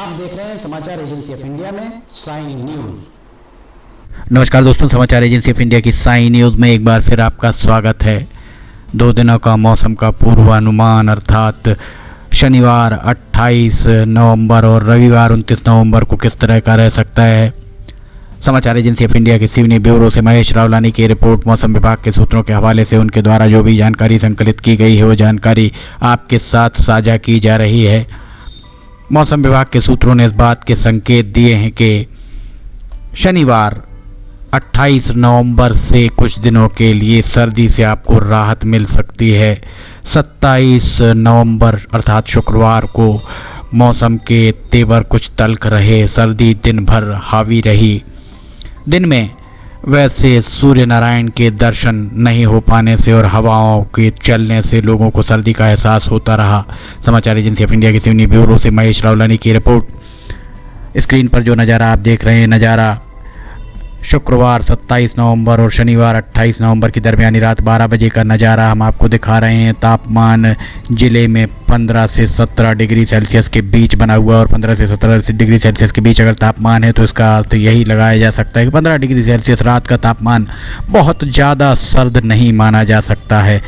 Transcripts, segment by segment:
आप देख रहे हैं समाचार एजेंसी ऑफ इंडिया में साइन न्यूज। नमस्कार दोस्तों, समाचार एजेंसी ऑफ इंडिया की साइन न्यूज में एक बार फिर आपका स्वागत है। 2 दिनों का मौसम का पूर्वानुमान अर्थात शनिवार 28 नवंबर और रविवार 29 नवंबर को किस तरह का रह सकता है। समाचार एजेंसी ऑफ इंडिया के सिवनी ब्यूरो से महेश रावलानी की रिपोर्ट। मौसम विभाग के सूत्रों के हवाले से उनके द्वारा जो भी जानकारी संकलित की गई है वो जानकारी आपके साथ साझा की जा रही है। मौसम विभाग के सूत्रों ने इस बात के संकेत दिए हैं कि शनिवार 28 नवंबर से कुछ दिनों के लिए सर्दी से आपको राहत मिल सकती है। 27 नवंबर अर्थात शुक्रवार को मौसम के तेवर कुछ तल्ख रहे, सर्दी दिन भर हावी रही। दिन में वैसे सूर्य नारायण के दर्शन नहीं हो पाने से और हवाओं के चलने से लोगों को सर्दी का एहसास होता रहा। समाचार एजेंसी ऑफ इंडिया के सिवनी ब्यूरो से महेश रावलानी की रिपोर्ट। स्क्रीन पर जो नज़ारा आप देख रहे हैं, नज़ारा शुक्रवार 27 नवंबर और शनिवार 28 नवंबर की दरमियानी रात 12 बजे का नज़ारा हम आपको दिखा रहे हैं। तापमान जिले में 15 से 17 डिग्री सेल्सियस के बीच बना हुआ और 15 से 17 डिग्री सेल्सियस के बीच अगर तापमान है तो इसका अर्थ यही लगाया जा सकता है कि 15 डिग्री सेल्सियस रात का तापमान बहुत ज़्यादा सर्द नहीं माना जा सकता है।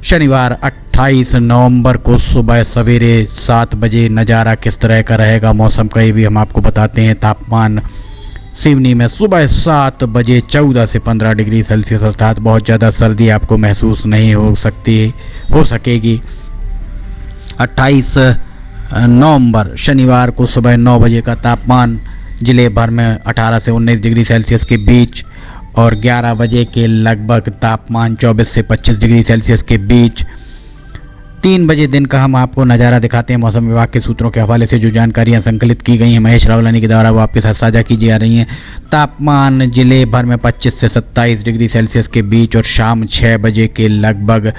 शनिवार 28 नवंबर को सुबह सवेरे 7 बजे नज़ारा किस तरह का रहेगा मौसम का, ये भी हम आपको बताते हैं। तापमान सिवनी में सुबह 7 बजे 14 से 15 डिग्री सेल्सियस अर्थात बहुत ज़्यादा सर्दी आपको महसूस नहीं हो सकेगी। 28 नवंबर शनिवार को सुबह 9 बजे का तापमान जिले भर में 18 से 19 डिग्री सेल्सियस के बीच और 11 बजे के लगभग तापमान 24 से 25 डिग्री सेल्सियस के बीच। 3 बजे दिन का हम आपको नज़ारा दिखाते हैं। मौसम विभाग के सूत्रों के हवाले से जो जानकारियां संकलित की गई हैं महेश रावलानी के द्वारा वो आपके साथ साझा की जा रही हैं। तापमान जिले भर में 25 से 27 डिग्री सेल्सियस के बीच और शाम 6 बजे के लगभग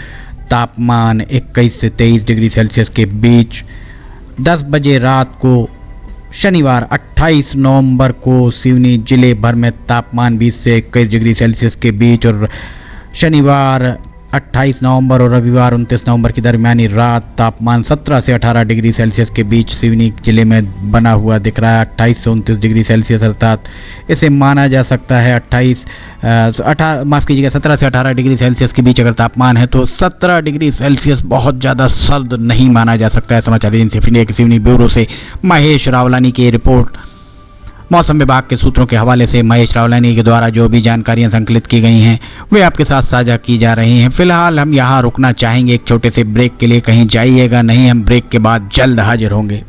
तापमान 21 से 23 डिग्री सेल्सियस के बीच। 10 बजे रात को शनिवार 28 नवंबर को सिवनी जिले भर में तापमान 20 से 21 डिग्री सेल्सियस के बीच और शनिवार 28 नवंबर और रविवार 29 नवंबर की दरमियानी रात तापमान 17 से 18 डिग्री सेल्सियस के बीच सिवनी जिले में बना हुआ दिख रहा है। 28 से 29 डिग्री सेल्सियस अर्थात इसे माना जा सकता है 17 से 18 डिग्री सेल्सियस के बीच अगर तापमान है तो 17 डिग्री सेल्सियस बहुत ज़्यादा सर्द नहीं माना जा सकता है। समाचार एजेंसी ऑफ इंडिया के सिवनी ब्यूरो से महेश रावलानी की रिपोर्ट। मौसम विभाग के सूत्रों के हवाले से महेश रावलानी के द्वारा जो भी जानकारियां संकलित की गई हैं वे आपके साथ साझा की जा रही हैं। फिलहाल हम यहां रुकना चाहेंगे एक छोटे से ब्रेक के लिए, कहीं जाइएगा नहीं, हम ब्रेक के बाद जल्द हाजिर होंगे।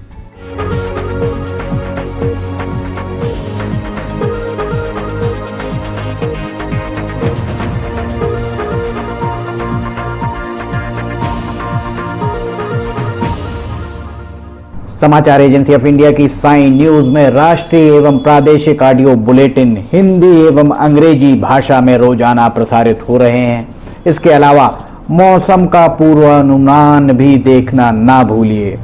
समाचार एजेंसी ऑफ इंडिया की साइन न्यूज में राष्ट्रीय एवं प्रादेशिक ऑडियो बुलेटिन हिंदी एवं अंग्रेजी भाषा में रोजाना प्रसारित हो रहे हैं। इसके अलावा मौसम का पूर्वानुमान भी देखना ना भूलिए।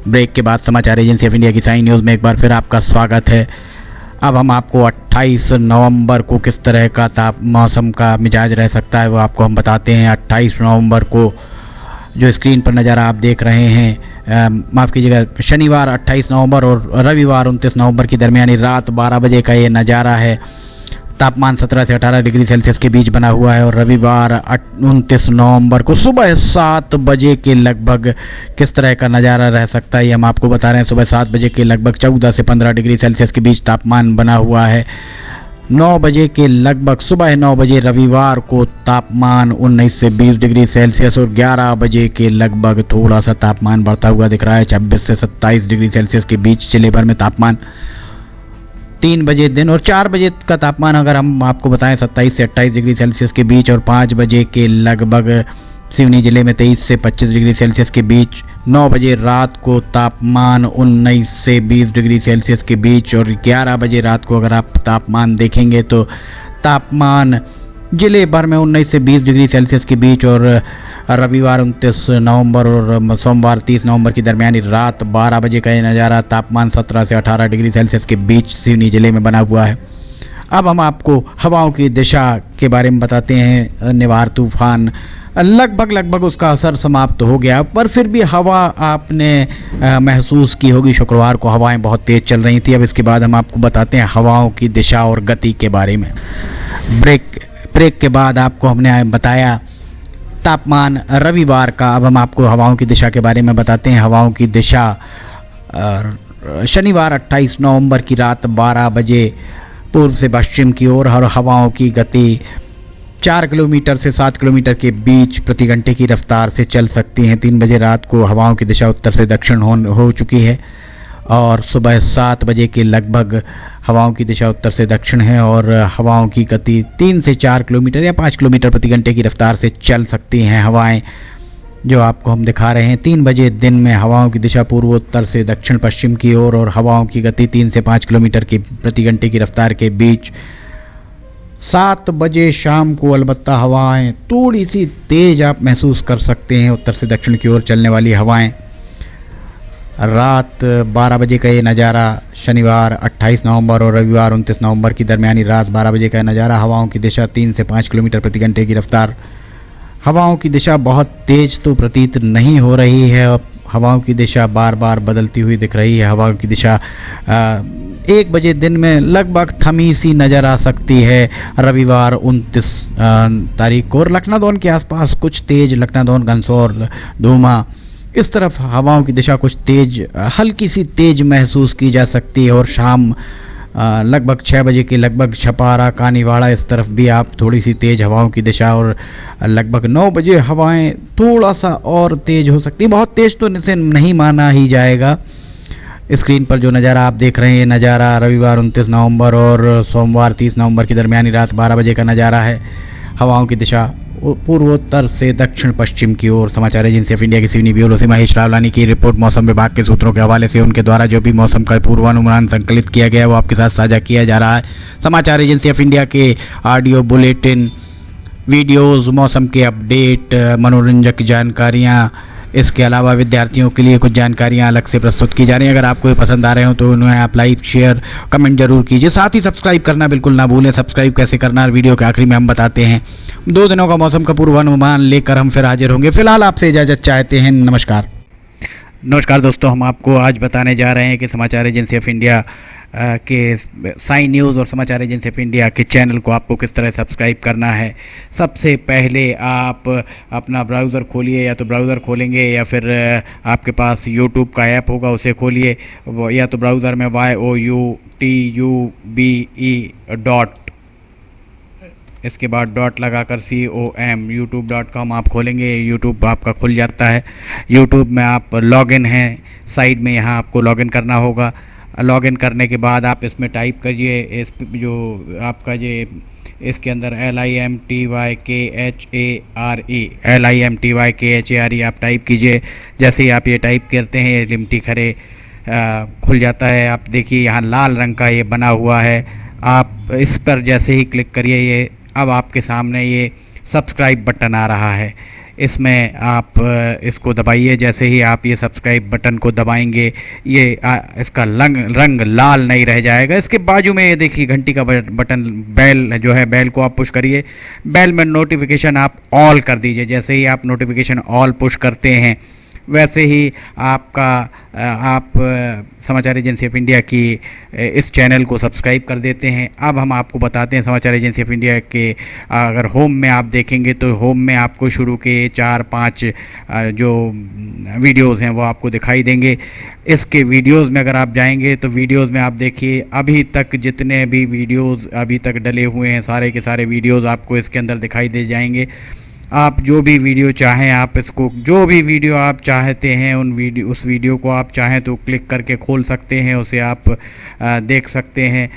ब्रेक के बाद समाचार एजेंसी ऑफ इंडिया की साइन न्यूज में एक बार फिर आपका स्वागत है। अब हम आपको 28 नवंबर को किस तरह का मौसम का मिजाज रह सकता है वो आपको हम बताते हैं। 28 नवंबर को जो स्क्रीन पर नज़ारा आप देख रहे हैं, माफ़ कीजिएगा, शनिवार 28 नवंबर और रविवार 29 नवंबर की दरमियानी रात 12 बजे का ये नज़ारा है। तापमान 17 से 18 डिग्री सेल्सियस के बीच बना हुआ है और रविवार 29 नवंबर को सुबह 7 बजे के लगभग किस तरह का नज़ारा रह सकता है ये हम आपको बता रहे हैं। सुबह 7 बजे के लगभग 14 से 15 डिग्री सेल्सियस के बीच तापमान बना हुआ है। 9 बजे के लगभग सुबह 9 बजे रविवार को तापमान 19 से 20 डिग्री सेल्सियस और 11 बजे के लगभग थोड़ा सा तापमान बढ़ता हुआ दिख रहा है 26 से 27 डिग्री सेल्सियस के बीच जिले भर में तापमान। 3 बजे दिन और 4 बजे का तापमान अगर हम आपको बताएं 27 से 28 डिग्री सेल्सियस के बीच और 5 बजे के लगभग सिवनी जिले में 23 से 25 डिग्री सेल्सियस के बीच। 9 बजे रात को तापमान 19 से 20 डिग्री सेल्सियस के बीच और 11 बजे रात को अगर आप तापमान देखेंगे तो तापमान जिले भर में 19 से 20 डिग्री सेल्सियस के बीच और रविवार 29 नवंबर और सोमवार 30 नवंबर की दरमियानी रात 12 बजे का ये नज़ारा तापमान 17 से 18 डिग्री सेल्सियस के बीच सिवनी जिले में बना हुआ है। अब हम आपको हवाओं की दिशा के बारे में बताते हैं। निवार तूफान लगभग उसका असर समाप्त हो गया, पर फिर भी हवा आपने महसूस की होगी। शुक्रवार को हवाएं बहुत तेज़ चल रही थी। अब इसके बाद हम आपको बताते हैं हवाओं की दिशा और गति के बारे में। ब्रेक के बाद आपको हमने बताया तापमान रविवार का। अब हम आपको हवाओं की दिशा के बारे में बताते हैं। हवाओं की दिशा शनिवार 28 नवंबर की रात 12 बजे पूर्व से पश्चिम की ओर, और हवाओं की गति 4 किलोमीटर से 7 किलोमीटर के बीच प्रति घंटे की रफ्तार से चल सकती हैं। 3 बजे रात को हवाओं की दिशा उत्तर से दक्षिण हो चुकी है, और सुबह 7 बजे के लगभग हवाओं की दिशा उत्तर से दक्षिण है, और हवाओं की गति 3 से 4 किलोमीटर या 5 किलोमीटर प्रति घंटे की रफ्तार से चल सकती हैं हवाएं, जो आपको हम दिखा रहे हैं। 3 बजे दिन में हवाओं की दिशा पूर्वोत्तर से दक्षिण पश्चिम की ओर, और हवाओं की गति 3 से 5 किलोमीटर की प्रति घंटे की रफ्तार के बीच। 7 बजे शाम को अलबत्ता हवाएं थोड़ी सी तेज आप महसूस कर सकते हैं, उत्तर से दक्षिण की ओर चलने वाली हवाएं। रात 12 बजे का ये नज़ारा शनिवार 28 नवंबर और रविवार 29 नवंबर की दरमियानी रात 12 बजे का नज़ारा। हवाओं की दिशा 3 से 5 किलोमीटर प्रति घंटे की रफ्तार। हवाओं की दिशा बहुत तेज तो प्रतीत नहीं हो रही है, अब हवाओं की दिशा बार बार बदलती हुई दिख रही है। हवाओं की दिशा 1 बजे दिन में लगभग थमी सी नज़र आ सकती है रविवार 29 तारीख को, और लखनादौन के आसपास कुछ तेज, लखनादौन, घनसौर, धूमा, इस तरफ हवाओं की दिशा कुछ तेज, हल्की सी तेज महसूस की जा सकती है। और शाम लगभग 6 बजे के लगभग छपारा, कानीवाड़ा, इस तरफ भी आप थोड़ी सी तेज हवाओं की दिशा, और लगभग 9 बजे हवाएं थोड़ा सा और तेज हो सकती है। बहुत तेज तो इसे नहीं माना ही जाएगा। स्क्रीन पर जो नज़ारा आप देख रहे हैं, नज़ारा रविवार 29 नवंबर और सोमवार 30 नवंबर की दरमियानी रात 12 बजे का नज़ारा है। हवाओं की दिशा पूर्वोत्तर से दक्षिण पश्चिम की ओर। समाचार एजेंसी ऑफ इंडिया की सिवनी ब्यूरो से महेश रावलानी की रिपोर्ट। मौसम विभाग के सूत्रों के हवाले से उनके द्वारा जो भी मौसम का पूर्वानुमान संकलित किया गया है वो आपके साथ साझा किया जा रहा है। समाचार एजेंसी ऑफ इंडिया के ऑडियो बुलेटिन, वीडियोस, मौसम के अपडेट, मनोरंजक जानकारियाँ, इसके अलावा विद्यार्थियों के लिए कुछ जानकारियां अलग से प्रस्तुत की जा रही हैं। अगर आपको ये पसंद आ रहे हो तो उन्हें आप लाइक, शेयर, कमेंट जरूर कीजिए। साथ ही सब्सक्राइब करना बिल्कुल ना भूलें। सब्सक्राइब कैसे करना वीडियो के आखिरी में हम बताते हैं। 2 दिनों का मौसम का पूर्वानुमान लेकर हम फिर हाजिर होंगे। फिलहाल आपसे इजाज़त चाहते हैं। नमस्कार दोस्तों, हम आपको आज बताने जा रहे हैं कि समाचार एजेंसी ऑफ इंडिया के साइन न्यूज़ और समाचार एजेंसी ऑफ इंडिया के चैनल को आपको किस तरह सब्सक्राइब करना है। सबसे पहले आप अपना ब्राउज़र खोलिए, या तो ब्राउज़र खोलेंगे या फिर आपके पास यूट्यूब का ऐप होगा उसे खोलिए, या तो ब्राउज़र में youtube इसके बाद डॉट लगाकर com youtube.com आप खोलेंगे। यूट्यूब आपका खुल जाता है। यूट्यूब में आप लॉगिन हैं, साइड में यहाँ आपको लॉगिन करना होगा। लॉगिन करने के बाद आप इसमें टाइप करिए, इस जो आपका ये इसके अंदर LIMTYKHARE आप टाइप कीजिए। जैसे ही आप ये टाइप करते हैं, लिमटी खरे खुल जाता है। आप देखिए यहाँ लाल रंग का ये बना हुआ है, आप इस पर जैसे ही क्लिक करिए, ये अब आपके सामने ये सब्सक्राइब बटन आ रहा है। इसमें आप इसको दबाइए। जैसे ही आप ये सब्सक्राइब बटन को दबाएंगे, ये इसका रंग लाल नहीं रह जाएगा। इसके बाजू में ये देखिए घंटी का बटन, बेल जो है, बेल को आप पुश करिए। बेल में नोटिफिकेशन आप ऑल कर दीजिए। जैसे ही आप नोटिफिकेशन ऑल पुश करते हैं, वैसे ही आप समाचार एजेंसी ऑफ इंडिया की इस चैनल को सब्सक्राइब कर देते हैं। अब हम आपको बताते हैं समाचार एजेंसी ऑफ इंडिया के अगर होम में आप देखेंगे तो होम में आपको शुरू के 4-5 जो वीडियोस हैं वो आपको दिखाई देंगे। इसके वीडियोस में अगर आप जाएंगे तो वीडियोस में आप देखिए अभी तक जितने भी वीडियोस अभी तक डले हुए हैं, सारे के सारे वीडियोस आपको इसके अंदर दिखाई दे जाएंगे। आप जो भी वीडियो चाहें, आप इसको जो भी वीडियो आप चाहते हैं उस वीडियो को आप चाहें तो क्लिक करके खोल सकते हैं, उसे आप देख सकते हैं।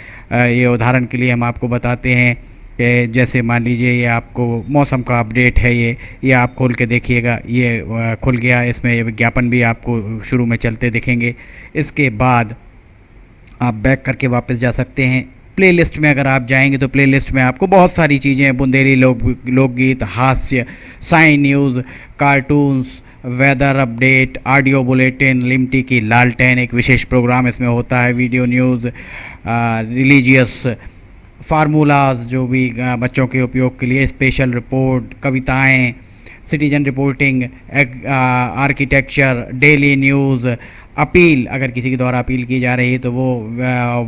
ये उदाहरण के लिए हम आपको बताते हैं कि जैसे मान लीजिए ये आपको मौसम का अपडेट है, ये आप खोल के देखिएगा, ये खुल गया। इसमें ये विज्ञापन भी आपको शुरू में चलते दिखेंगे। इसके बाद आप बैक करके वापस जा सकते हैं। प्लेलिस्ट में अगर आप जाएंगे तो प्लेलिस्ट में आपको बहुत सारी चीज़ें, बुंदेली लोकगीत, हास्य, sign news, cartoons, weather update, audio bulletin, लिमटी की लालटेन एक विशेष प्रोग्राम इसमें होता है, वीडियो न्यूज़, रिलीजियस फार्मूलाज जो भी बच्चों के उपयोग के लिए, स्पेशल रिपोर्ट, कविताएं, citizen reporting, architecture, daily news, appeal अगर किसी के द्वारा अपील की जा रही है तो वो,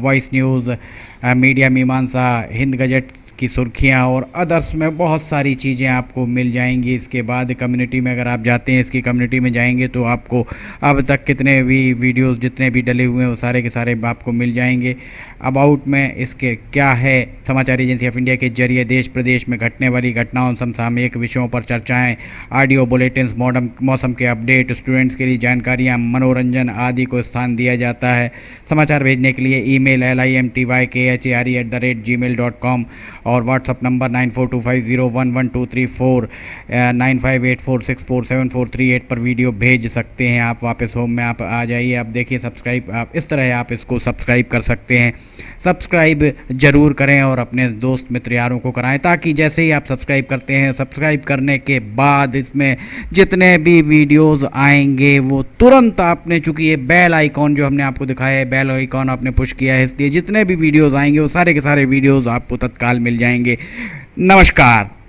वॉइस न्यूज़, मीडिया मीमांसा, हिंद गजट की सुर्खियां और अदर्स में बहुत सारी चीज़ें आपको मिल जाएंगी। इसके बाद कम्युनिटी में अगर आप जाते हैं, इसकी कम्युनिटी में जाएंगे तो आपको अब तक कितने भी वीडियोस जितने भी डले हुए हैं वो सारे के सारे आपको मिल जाएंगे। अबाउट में इसके क्या है, समाचार एजेंसी ऑफ इंडिया के जरिए देश प्रदेश में घटने वाली घटनाओं, समसामयिक विषयों पर चर्चाएं, ऑडियो बुलेटिन्स, मौसम के अपडेट, स्टूडेंट्स के लिए जानकारियाँ, मनोरंजन आदि को स्थान दिया जाता है। समाचार भेजने के लिए ईमेल limtykhare@gmail.com और व्हाट्सअप नंबर 9425011234 9584647438 पर वीडियो भेज सकते हैं। आप वापस होम में आप आ जाइए। आप देखिए सब्सक्राइब, आप इस तरह आप इसको सब्सक्राइब कर सकते हैं। सब्सक्राइब ज़रूर करें और अपने दोस्त मित्र यारों को कराएं, ताकि जैसे ही आप सब्सक्राइब करते हैं, सब्सक्राइब करने के बाद इसमें जितने भी वीडियोस आएंगे वो तुरंत आपने, चूँकि ये बेल आइकॉन जो हमने आपको दिखाया है, बेल आइकॉन आपने पुश किया है, इसलिए जितने भी वीडियोस आएंगे वो सारे के सारे वीडियोस आपको तत्काल मिल जाएंगे। नमस्कार।